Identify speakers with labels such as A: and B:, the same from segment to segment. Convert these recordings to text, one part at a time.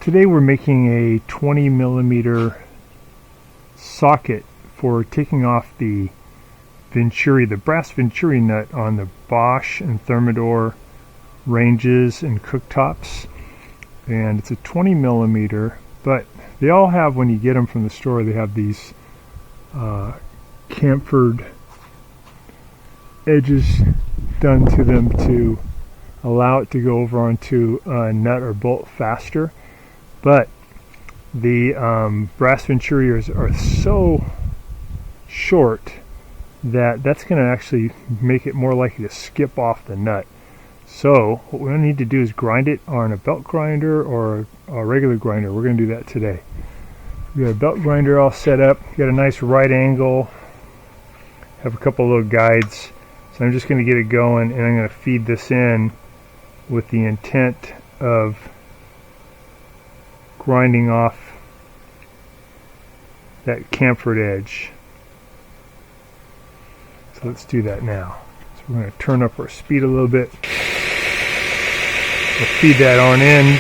A: Today we're making a 20 millimeter socket for taking off the venturi, the brass venturi nut on the Bosch and Thermador ranges and cooktops. And it's a 20 millimeter, but they all have, when you get them from the store, they have these chamfered edges done to them to allow it to go over onto a nut or bolt faster. But the brass venturi are so short that that's going to actually make it more likely to skip off the nut. So what we need to do is grind it on a belt grinder or a regular grinder. We're going to do that today. We got a belt grinder all set up. Got a nice right angle. Have a couple little guides. So I'm just going to get it going, and I'm going to feed this in with the intent of grinding off that chamfered edge. So let's do that now. So we're going to turn up our speed a little bit. We'll feed that on in.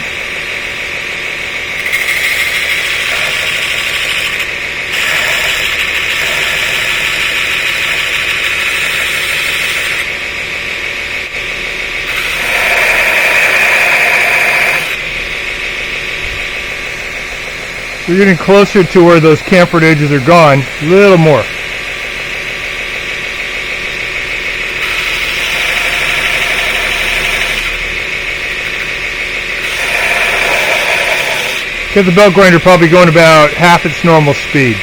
A: We're getting closer to where those chamfered edges are gone. A little more. Get the belt grinder probably going about half its normal speed.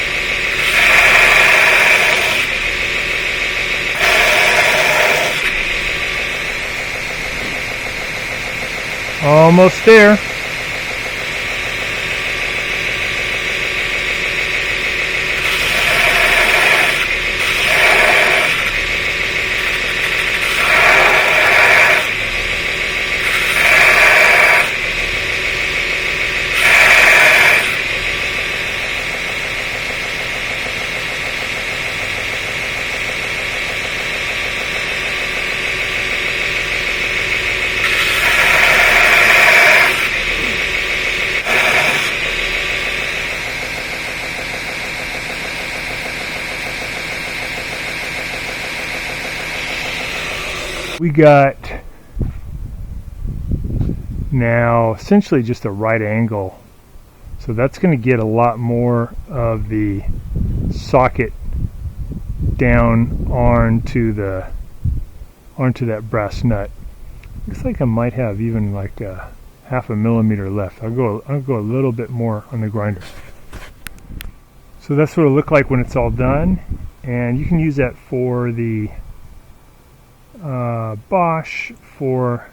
A: Almost there. We got now essentially just a right angle, so that's going to get a lot more of the socket down onto that brass nut. Looks like I might have even like a half a millimeter left. I'll go a little bit more on the grinder. So that's what it'll look like when it's all done, and you can use that for the Bosch, for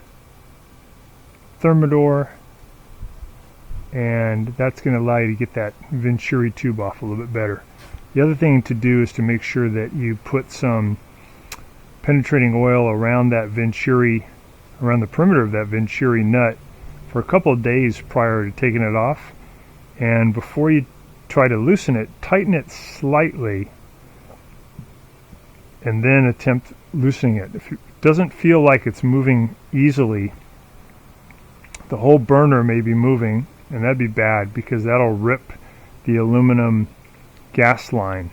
A: Thermador, and that's going to allow you to get that venturi tube off a little bit better. The other thing to do is to make sure that you put some penetrating oil around that venturi, around the perimeter of that venturi nut for a couple of days prior to taking it off. And before you try to loosen it, tighten it slightly and then attempt loosening it. If it doesn't feel like it's moving easily, the whole burner may be moving, and that'd be bad because that'll rip the aluminum gas line.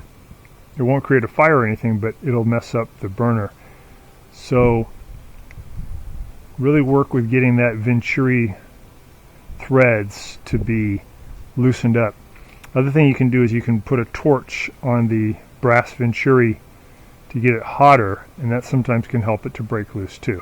A: It won't create a fire or anything, but it'll mess up the burner. So really work with getting that venturi threads to be loosened up. Other thing you can do is you can put a torch on the brass venturi to get it hotter, and that sometimes can help it to break loose too.